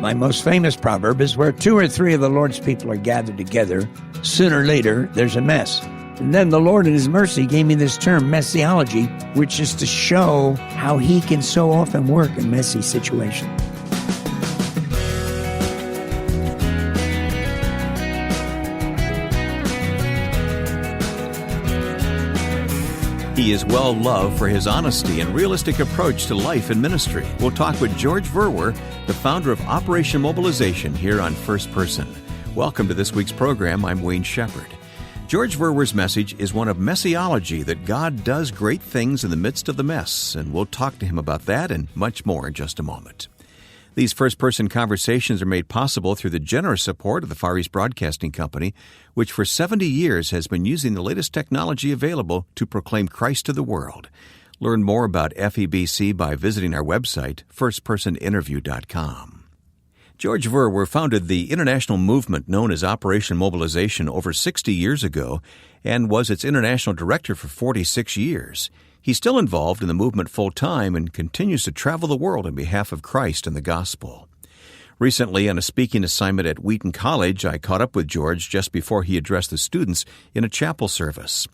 My most famous proverb is where 2 or 3 of the Lord's people are gathered together, sooner or later, there's a mess. And then the Lord in His mercy gave me this term, messiology, which is to show how He can so often work in messy situations. He is well loved for his honesty and realistic approach to life and ministry. We'll talk with George Verwer, the founder of Operation Mobilization, here on First Person. Welcome to this week's program. I'm Wayne Shepherd. George Verwer's message is one of messiology, that God does great things in the midst of the mess, and we'll talk to him about that and much more in just a moment. These first-person conversations are made possible through the generous support of the Far East Broadcasting Company, which for 70 years has been using the latest technology available to proclaim Christ to the world. Learn more about FEBC by visiting our website, firstpersoninterview.com. George Verwer founded the international movement known as Operation Mobilization over 60 years ago and was its international director for 46 years. He's still involved in the movement full-time and continues to travel the world on behalf of Christ and the gospel. Recently, on a speaking assignment at Wheaton College, I caught up with George just before he addressed the students in a chapel service.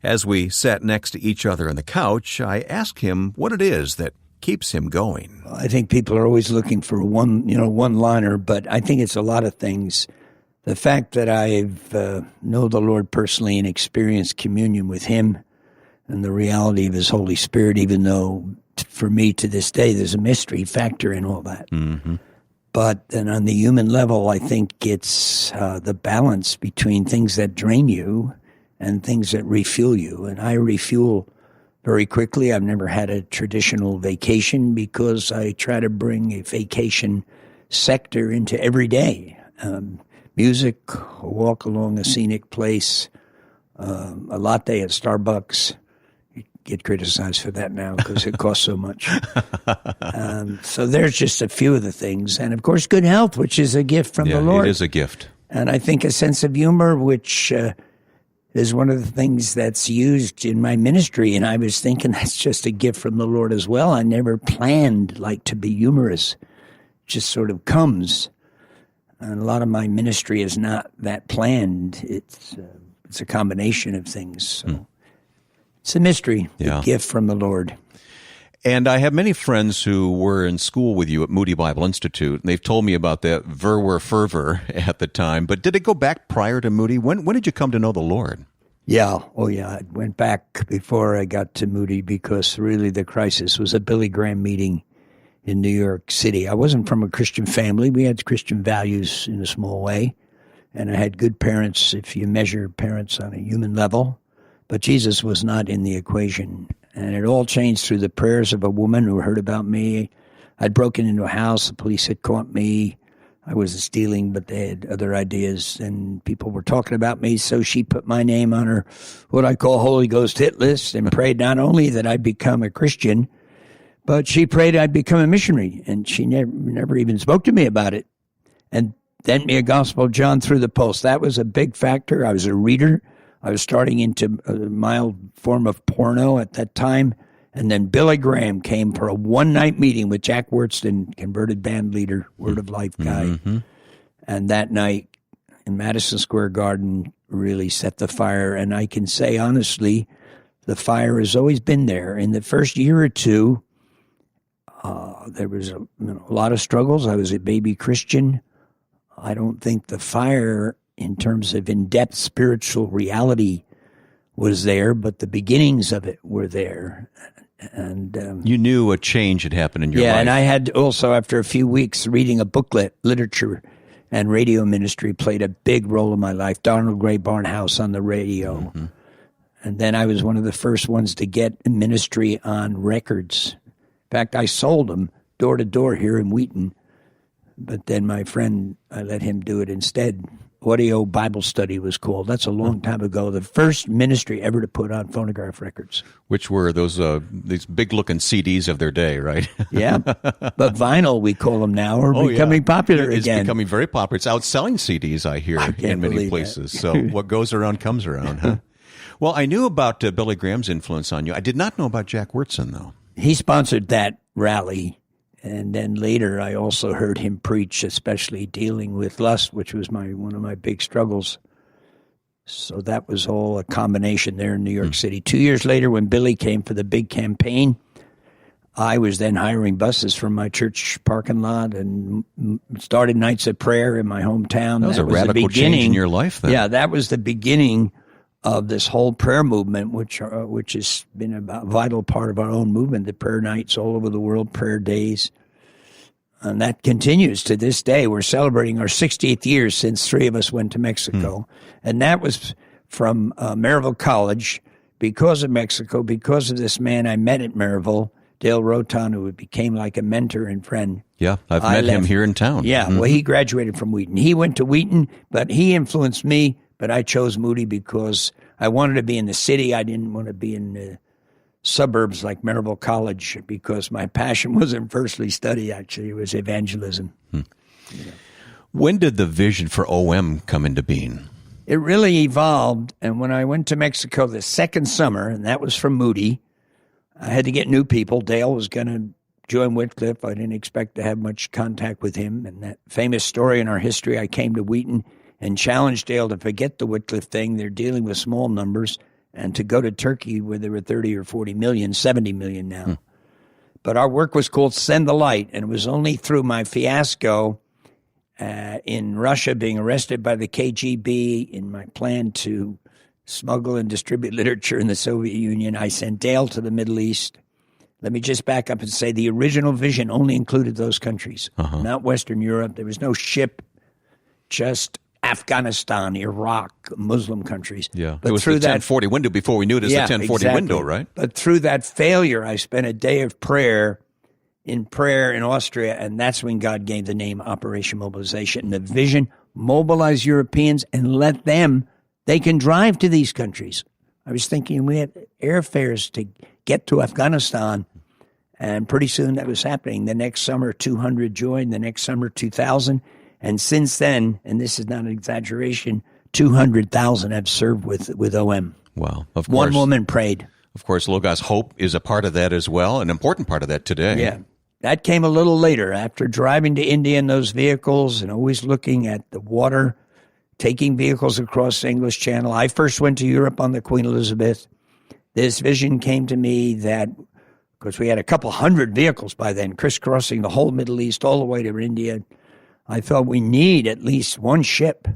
As we sat next to each other on the couch, I asked him what it is that keeps him going. I think people are always looking for one-liner, but I think it's a lot of things. The fact that I've know the Lord personally and experienced communion with Him, and the reality of His Holy Spirit, even though for me to this day there's a mystery factor in all that. Mm-hmm. But then on the human level, I think it's the balance between things that drain you and things that refuel you. And I refuel very quickly. I've never had a traditional vacation because I try to bring a vacation sector into every day. Music, a walk along a scenic place, a latte at Starbucks. Get criticized for that now because it costs so much. So there's just a few of the things. And, of course, good health, which is a gift from the Lord. It is a gift. And I think a sense of humor, which is one of the things that's used in my ministry. And I was thinking that's just a gift from the Lord as well. I never planned, to be humorous. It just sort of comes. And a lot of my ministry is not that planned. It's a combination of things. So. It's a mystery, a gift from the Lord. And I have many friends who were in school with you at Moody Bible Institute, and they've told me about that Verwer fervor at the time. But did it go back prior to Moody? When did you come to know the Lord? Yeah. Oh, yeah. It went back before I got to Moody because really the crisis was a Billy Graham meeting in New York City. I wasn't from a Christian family. We had Christian values in a small way, and I had good parents if you measure parents on a human level. But Jesus was not in the equation. And it all changed through the prayers of a woman who heard about me. I'd broken into a house. The police had caught me. I wasn't stealing, but they had other ideas. And people were talking about me. So she put my name on her, what I call Holy Ghost hit list, and prayed not only that I'd become a Christian, but she prayed I'd become a missionary. And she never even spoke to me about it. And sent me a Gospel of John through the post. That was a big factor. I was a reader. I was starting into a mild form of porno at that time. And then Billy Graham came for a one-night meeting with Jack Wurtston, converted band leader, Word of Life guy. Mm-hmm. And that night in Madison Square Garden really set the fire. And I can say honestly, the fire has always been there. In the first year or two, there was a lot of struggles. I was a baby Christian. I don't think the fire in terms of in-depth spiritual reality was there, but the beginnings of it were there. And you knew a change had happened in your life. Yeah, and I had also, after a few weeks reading a booklet, literature and radio ministry played a big role in my life. Donald Gray Barnhouse on the radio. Mm-hmm. And then I was one of the first ones to get ministry on records. In fact, I sold them door to door here in Wheaton. But then my friend, I let him do it instead. Audio Bible Study was called. That's a long time ago. The first ministry ever to put on phonograph records. Which were those these big-looking CDs of their day, right? Yeah, but vinyl, we call them now, are becoming popular again. It's becoming very popular. It's outselling CDs, I hear, in many places. So what goes around comes around, huh? Well, I knew about Billy Graham's influence on you. I did not know about Jack Wurtston, though. He sponsored that rally And then later I also heard him preach, especially dealing with lust, which was one of my big struggles. So that was all a combination there in New York City. 2 years later, when Billy came for the big campaign, I was then hiring buses from my church parking lot and started nights of prayer in my hometown. That was a radical change in your life then. Yeah, that was the beginning of this whole prayer movement, which has been a vital part of our own movement, the prayer nights all over the world, prayer days. And that continues to this day. We're celebrating our 60th year since 3 of us went to Mexico. And that was from Maryville College because of Mexico, because of this man I met at Maryville, Dale Roton, who became like a mentor and friend. Yeah, I've met him here in town. Yeah, well, he graduated from Wheaton. He went to Wheaton, but he influenced me. But I chose Moody because I wanted to be in the city. I didn't want to be in the suburbs like Maryville College because my passion wasn't firstly study, actually. It was evangelism. When did the vision for OM come into being? It really evolved. And when I went to Mexico the second summer, and that was from Moody, I had to get new people. Dale was going to join Wycliffe. I didn't expect to have much contact with him. And that famous story in our history, I came to Wheaton and challenged Dale to forget the Wycliffe thing. They're dealing with small numbers. And to go to Turkey where there were 30 or 40 million, 70 million now. But our work was called Send the Light. And it was only through my fiasco in Russia, being arrested by the KGB, in my plan to smuggle and distribute literature in the Soviet Union, I sent Dale to the Middle East. Let me just back up and say the original vision only included those countries, not Western Europe. There was no ship, just Afghanistan, Iraq, Muslim countries. Yeah, but it was the 1040 window before we knew it as the 1040 window, right? But through that failure, I spent a day of prayer in Austria, and that's when God gave the name Operation Mobilization. And the vision, mobilize Europeans and let them, they can drive to these countries. I was thinking we had airfares to get to Afghanistan, and pretty soon that was happening. The next summer, 200 joined. The next summer, 2,000. And since then, and this is not an exaggeration, 200,000 have served with OM. Wow. Of course. One woman prayed. Of course, Logos Hope is a part of that as well, an important part of that today. Yeah. That came a little later, after driving to India in those vehicles and always looking at the water, taking vehicles across the English Channel. I first went to Europe on the Queen Elizabeth. This vision came to me that, because we had a couple hundred vehicles by then, crisscrossing the whole Middle East all the way to India, I felt we need at least one ship,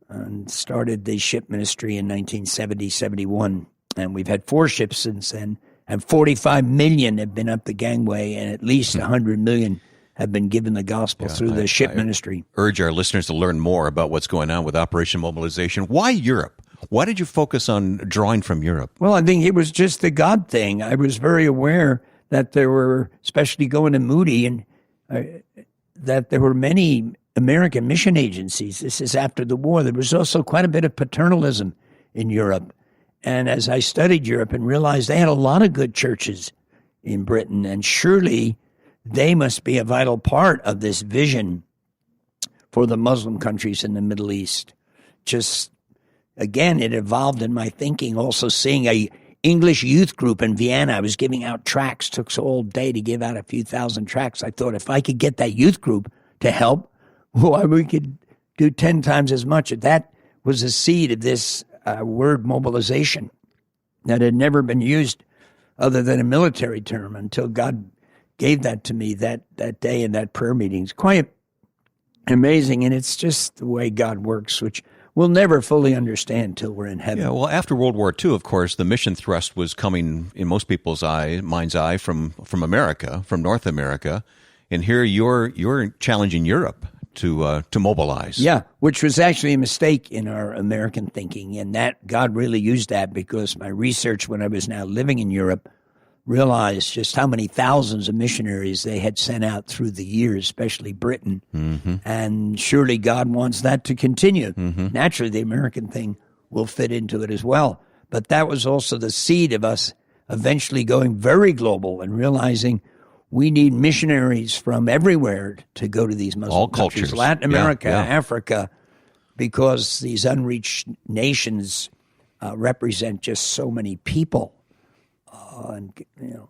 and started the ship ministry in 1970, 71. And we've had 4 ships since then, and 45 million have been up the gangway, and at least 100 million have been given the gospel through the ship ministry. Urge our listeners to learn more about what's going on with Operation Mobilization. Why Europe? Why did you focus on drawing from Europe? Well, I think it was just the God thing. I was very aware that there were, especially going to Moody, and that there were many American mission agencies. This is after the war. There was also quite a bit of paternalism in Europe. And as I studied Europe and realized they had a lot of good churches in Britain, and surely they must be a vital part of this vision for the Muslim countries in the Middle East. Just, again, it evolved in my thinking, also seeing a English youth group in Vienna. I was giving out tracts, took all day to give out a few thousand tracts. I thought if I could get that youth group to help, well, we could do 10 times as much. That was the seed of this word mobilization that had never been used other than a military term until God gave that to me that day in that prayer meeting. It's quite amazing, and it's just the way God works, which we'll never fully understand till we're in heaven. Yeah, well, after World War II, of course, the mission thrust was coming in most people's mind's eye from America, from North America, and here you're challenging Europe to mobilize. Yeah, which was actually a mistake in our American thinking, and that God really used that because my research when I was now living in Europe realized just how many thousands of missionaries they had sent out through the years, especially Britain. And surely God wants that to continue. Naturally, the American thing will fit into it as well. But that was also the seed of us eventually going very global and realizing we need missionaries from everywhere to go to these Muslim all countries, cultures. Latin America, Yeah. Africa, because these unreached nations represent just so many people And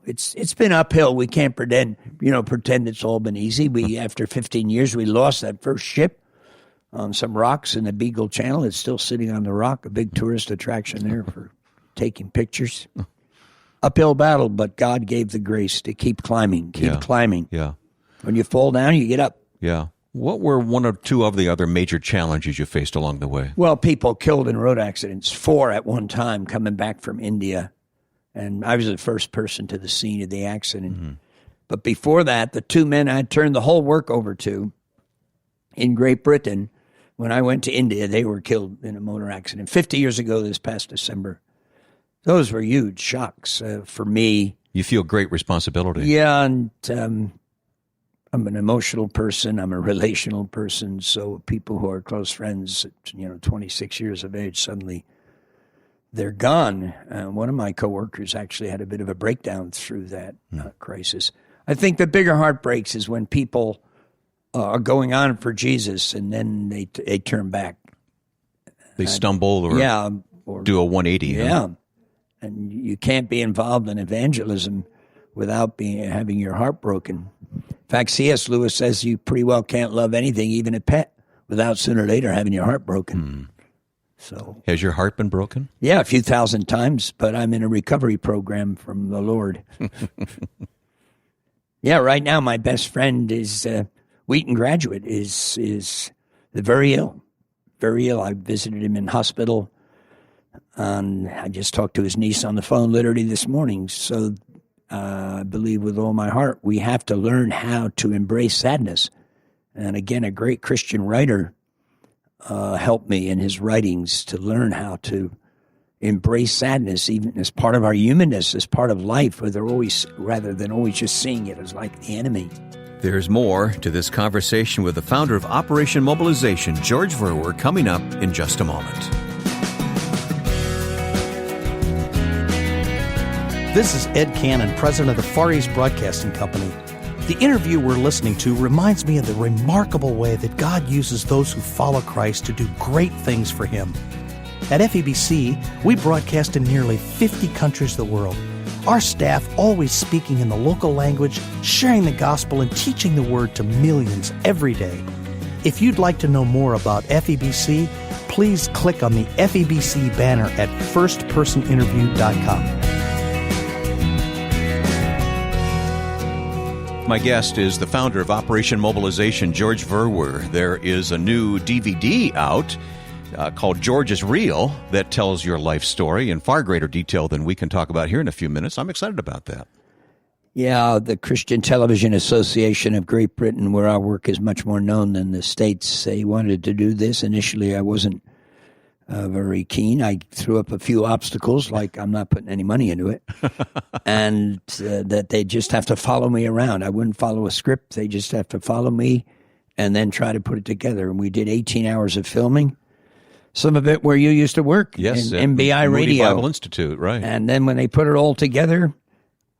it's been uphill. We can't pretend it's all been easy. After 15 years, we lost that first ship on some rocks in the Beagle Channel. It's still sitting on the rock, a big tourist attraction there for taking pictures. Uphill battle, but God gave the grace to keep climbing, climbing. Yeah. When you fall down, you get up. Yeah. What were one or two of the other major challenges you faced along the way? Well, people killed in road accidents, 4 at one time coming back from India. And I was the first person to the scene of the accident. Mm-hmm. But before that, the 2 men I turned the whole work over to in Great Britain, when I went to India, they were killed in a motor accident 50 years ago this past December. Those were huge shocks for me. You feel great responsibility. Yeah, and I'm an emotional person. I'm a relational person. So people who are close friends at 26 years of age, suddenly they're gone. One of my coworkers actually had a bit of a breakdown through that crisis. I think the bigger heartbreaks is when people are going on for Jesus and then they turn back. They stumble or do a 180. Yeah. And you can't be involved in evangelism without having your heart broken. In fact, C.S. Lewis says you pretty well can't love anything, even a pet, without sooner or later having your heart broken. So, has your heart been broken? Yeah, a few thousand times, but I'm in a recovery program from the Lord. Yeah, right now my best friend is Wheaton graduate, is very ill. Very ill. I visited him in hospital. I just talked to his niece on the phone literally this morning. So I believe with all my heart, we have to learn how to embrace sadness. And again, a great Christian writer helped me in his writings to learn how to embrace sadness, even as part of our humanness, as part of life, rather than always just seeing it as like the enemy. There's more to this conversation with the founder of Operation Mobilization, George Verwer, coming up in just a moment. This is Ed Cannon, president of the Far East Broadcasting Company. The interview we're listening to reminds me of the remarkable way that God uses those who follow Christ to do great things for Him. At FEBC, we broadcast in nearly 50 countries of the world. Our staff always speaking in the local language, sharing the gospel, and teaching the word to millions every day. If you'd like to know more about FEBC, please click on the FEBC banner at firstpersoninterview.com. My guest is the founder of Operation Mobilization, George Verwer. There is a new DVD out called George is Real that tells your life story in far greater detail than we can talk about here in a few minutes. I'm excited about that. Yeah, the Christian Television Association of Great Britain, where our work is much more known than the States, they wanted to do this. Initially, I wasn't very keen. I threw up a few obstacles, like I'm not putting any money into it, and that they just have to follow me around. I wouldn't follow a script. They just have to follow me and then try to put it together. And we did 18 hours of filming, some of it where you used to work, yes, in MBI Moody Radio. Bible Institute, right. And then when they put it all together,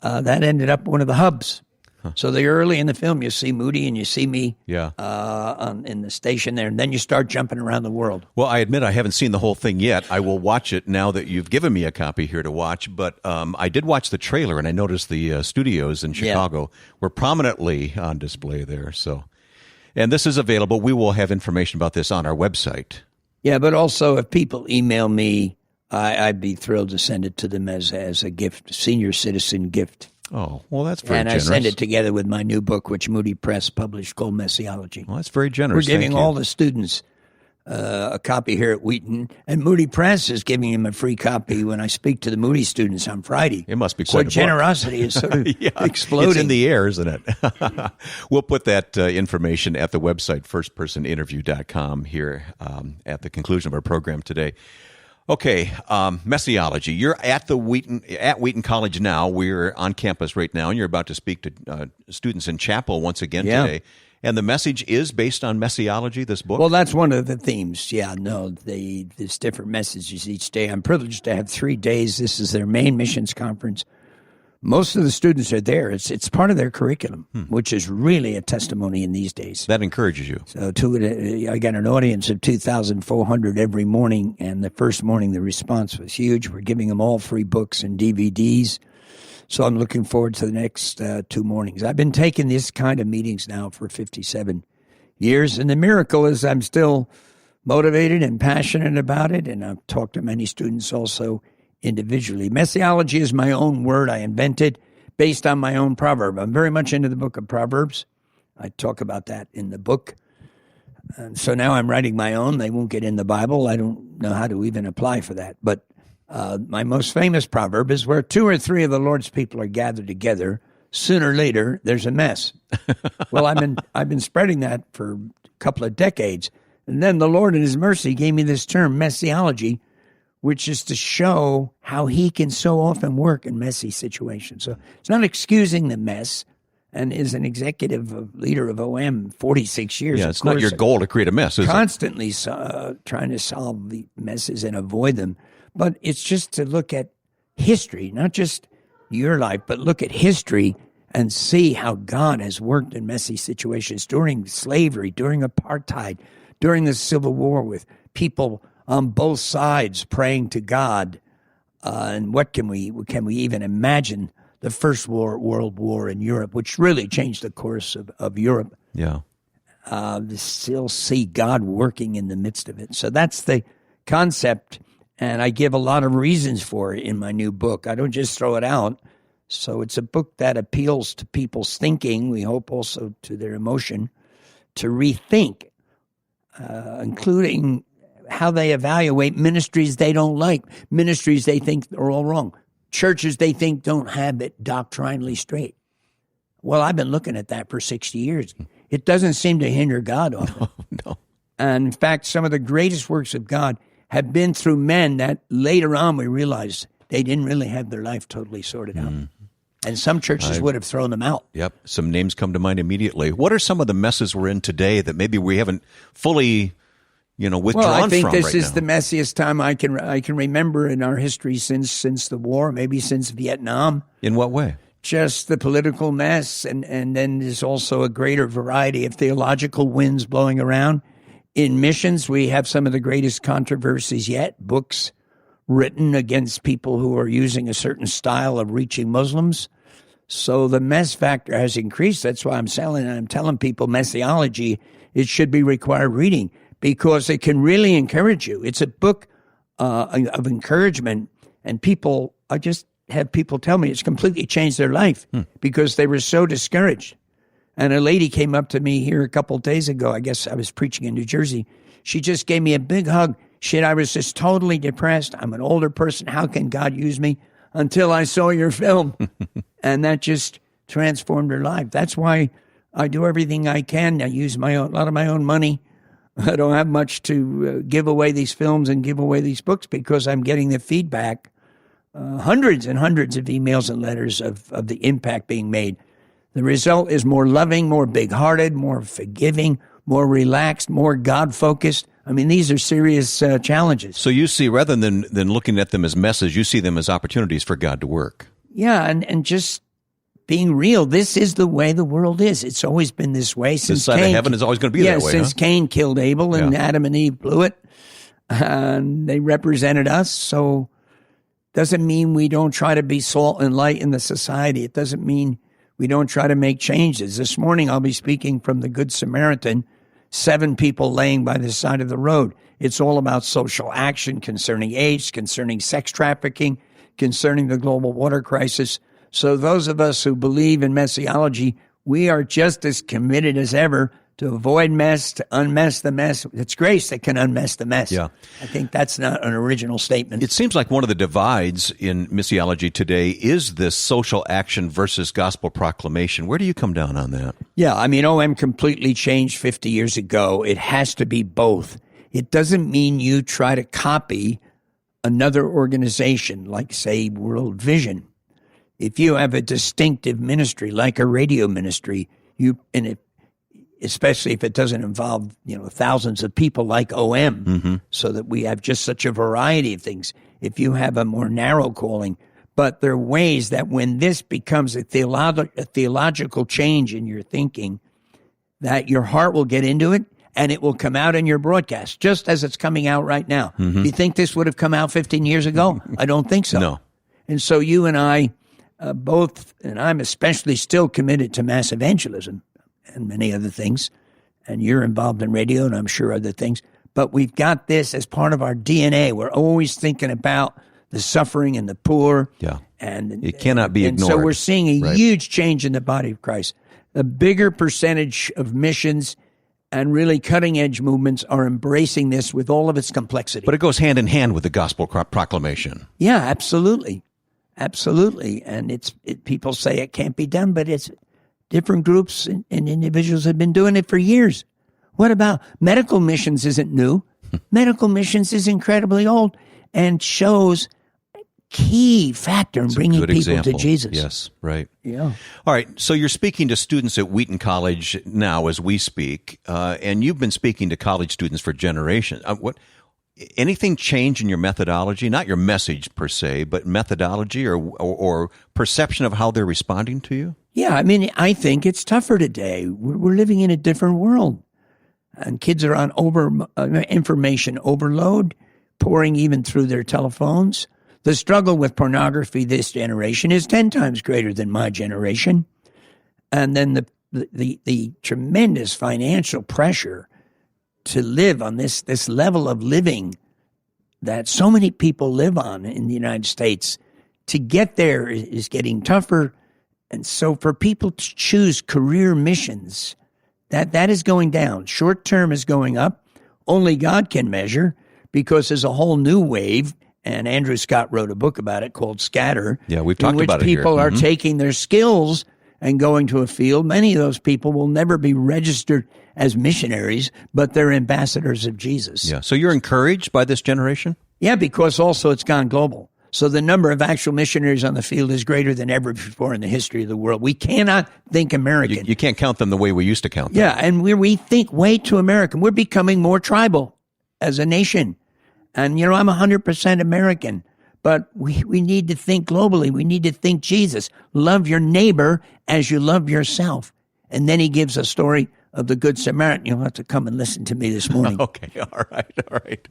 that ended up one of the hubs. Huh. So the early in the film, you see Moody and you see me in the station there, and then you start jumping around the world. Well, I admit I haven't seen the whole thing yet. I will watch it now that you've given me a copy here to watch, but I did watch the trailer, and I noticed the studios in Chicago were prominently on display there. So, and this is available. We will have information about this on our website. Yeah, but also if people email me, I'd be thrilled to send it to them as a gift, senior citizen gift. Oh, well, that's very generous. And I send it together with my new book, which Moody Press published, called Messiology. Well, that's very generous. We're giving all the students a copy here at Wheaton, and Moody Press is giving them a free copy when I speak to the Moody students on Friday. It must be quite a book. Generosity is sort of exploding. It's in the air, isn't it? We'll put that information at the website, firstpersoninterview.com, here at the conclusion of our program today. Okay, Messiology. You're at Wheaton College now. We're on campus right now, and you're about to speak to students in chapel once again today. And the message is based on Messiology, this book? Well, that's one of the themes. Yeah, no, there's different messages each day. I'm privileged to have 3 days. This is their main missions conference. Most of the students are there. It's part of their curriculum, which is really a testimony in these days. That encourages you. So I got an audience of 2,400 every morning, and the first morning the response was huge. We're giving them all free books and DVDs. So I'm looking forward to the next 2 mornings. I've been taking this kind of meetings now for 57 years, and the miracle is I'm still motivated and passionate about it, and I've talked to many students also individually. Messiology is my own word I invented based on my own proverb. I'm very much into the book of Proverbs. I talk about that in the book. And so now I'm writing my own. They won't get in the Bible. I don't know how to even apply for that. But my most famous proverb is where 2 or 3 of the Lord's people are gathered together, sooner or later there's a mess. Well, I've been spreading that for a couple of decades. And then the Lord in his mercy gave me this term, messiology, which is to show how he can so often work in messy situations. So it's not excusing the mess. And is an executive leader of OM 46 years. Yeah, it's not your goal to create a mess, is it? Constantly trying to solve the messes and avoid them. But it's just to look at history, not just your life, but look at history and see how God has worked in messy situations during slavery, during apartheid, during the Civil War, with people on both sides praying to God. And what can we even imagine? The First World War in Europe, which really changed the course of Europe. Yeah. Still see God working in the midst of it. So that's the concept, and I give a lot of reasons for it in my new book. I don't just throw it out. So it's a book that appeals to people's thinking, we hope also to their emotion, to rethink, including how they evaluate ministries they don't like, ministries they think are all wrong. Churches they think don't have it doctrinally straight. Well, I've been looking at that for 60 years. It doesn't seem to hinder God often. No. And in fact, some of the greatest works of God have been through men that later on we realized they didn't really have their life totally sorted out. And some churches would have thrown them out. Yep. Some names come to mind immediately. What are some of the messes we're in today that maybe we haven't fully withdrawn from? Well, I think this right is now? the messiest time I can remember in our history since the war, maybe since Vietnam. In what way? Just the political mess, and then there's also a greater variety of theological winds blowing around. In missions, we have some of the greatest controversies yet, books written against people who are using a certain style of reaching Muslims. So the mess factor has increased. That's why I'm telling people messiology, it should be required reading, because it can really encourage you. It's a book of encouragement, and I just have people tell me it's completely changed their life because they were so discouraged. And a lady came up to me here a couple of days ago. I guess I was preaching in New Jersey. She just gave me a big hug. She said, I was just totally depressed. I'm an older person. How can God use me? Until I saw your film. And that just transformed her life. That's why I do everything I can. I use a lot of my own money. I don't have much to give away these films and give away these books because I'm getting the feedback, hundreds and hundreds of emails and letters of the impact being made. The result is more loving, more big-hearted, more forgiving, more relaxed, more God-focused. I mean, these are serious challenges. So you see, rather than looking at them as messes, you see them as opportunities for God to work. Yeah, and just being real, this is the way the world is. It's always been this way since this side of heaven is always going to be that way. Since Cain killed Abel and Adam and Eve blew it, and they represented us. So doesn't mean we don't try to be salt and light in the society. It doesn't mean we don't try to make changes. This morning I'll be speaking from the Good Samaritan, 7 people laying by the side of the road. It's all about social action concerning AIDS, concerning sex trafficking, concerning the global water crisis. So those of us who believe in messiology, we are just as committed as ever to avoid mess, to unmess the mess. It's grace that can unmess the mess. Yeah. I think that's not an original statement. It seems like one of the divides in missiology today is this social action versus gospel proclamation. Where do you come down on that? Yeah, I mean, OM completely changed 50 years ago. It has to be both. It doesn't mean you try to copy another organization, like, say, World Vision. If you have a distinctive ministry, like a radio ministry, especially if it doesn't involve, thousands of people like OM, so that we have just such a variety of things. If you have a more narrow calling, but there are ways that when this becomes a theological change in your thinking, that your heart will get into it and it will come out in your broadcast, just as it's coming out right now. Do you think this would have come out 15 years ago? I don't think so. No. And so you and I both, and I'm especially still committed to mass evangelism and many other things, and you're involved in radio and I'm sure other things, but we've got this as part of our DNA. We're always thinking about the suffering and the poor. Yeah. And it cannot be ignored. And so we're seeing a huge change in the body of Christ. A bigger percentage of missions and really cutting-edge movements are embracing this with all of its complexity. But it goes hand in hand with the gospel proclamation. Yeah, absolutely. Absolutely. And people say it can't be done, but it's different groups and individuals have been doing it for years. What about medical missions isn't new. Medical missions is incredibly old and shows key factor in bringing people example. to Jesus. Yes, right. Yeah. All right, so you're speaking to students at Wheaton College now as we speak, and you've been speaking to college students for generations. Anything change in your methodology? Not your message per se, but methodology or perception of how they're responding to you? Yeah, I mean, I think it's tougher today. We're living in a different world, and kids are on information overload, pouring even through their telephones. The struggle with pornography this generation is 10 times greater than my generation. And then the tremendous financial pressure to live on this level of living that so many people live on in the United States, to get there is getting tougher. And so for people to choose career missions, that is going down. Short term is going up. Only God can measure, because there's a whole new wave. And Andrew Scott wrote a book about it called Scatter. Yeah, we've talked about it here. In which people are Mm-hmm. taking their skills and going to a field. Many of those people will never be registered as missionaries, but they're ambassadors of Jesus. Yeah. So you're encouraged by this generation? Yeah, because also it's gone global. So the number of actual missionaries on the field is greater than ever before in the history of the world. We cannot think American. You can't count them the way we used to count them. Yeah, and we think way too American. We're becoming more tribal as a nation. And, I'm 100% American, but we need to think globally. We need to think Jesus. Love your neighbor as you love yourself. And then he gives a story of the Good Samaritan. You'll have to come and listen to me this morning. Okay, all right.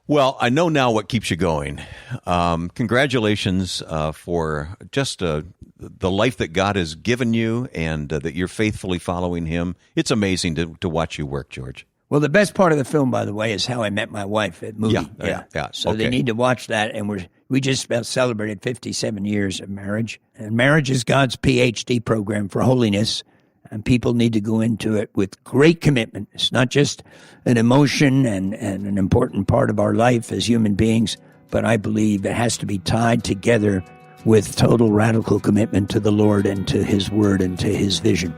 Well, I know now what keeps you going. Congratulations for just the life that God has given you, and that you're faithfully following him. It's amazing to watch you work, George. Well, the best part of the film, by the way, is how I met my wife at movie. Yeah. So okay. they need to watch that. And we just celebrated 57 years of marriage. And marriage is God's PhD program for holiness. And people need to go into it with great commitment. It's not just an emotion and an important part of our life as human beings, but I believe it has to be tied together with total radical commitment to the Lord and to his word and to his vision.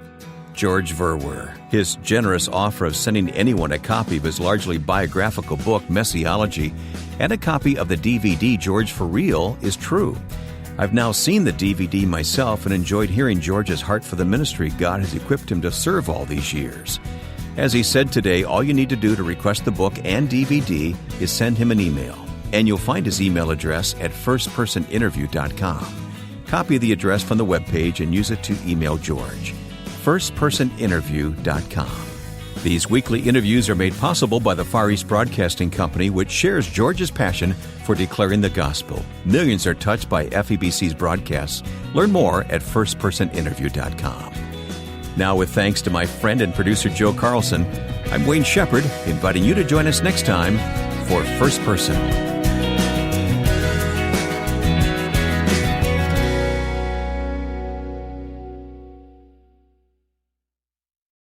George Verwer. His generous offer of sending anyone a copy of his largely biographical book, Messiology, and a copy of the DVD, George for Real, is true. I've now seen the DVD myself and enjoyed hearing George's heart for the ministry God has equipped him to serve all these years. As he said today, all you need to do to request the book and DVD is send him an email, and you'll find his email address at firstpersoninterview.com. Copy the address from the webpage and use it to email George. firstpersoninterview.com. These weekly interviews are made possible by the Far East Broadcasting Company, which shares George's passion for declaring the gospel. Millions are touched by FEBC's broadcasts. Learn more at firstpersoninterview.com. Now, with thanks to my friend and producer Joe Carlson, I'm Wayne Shepherd, inviting you to join us next time for First Person.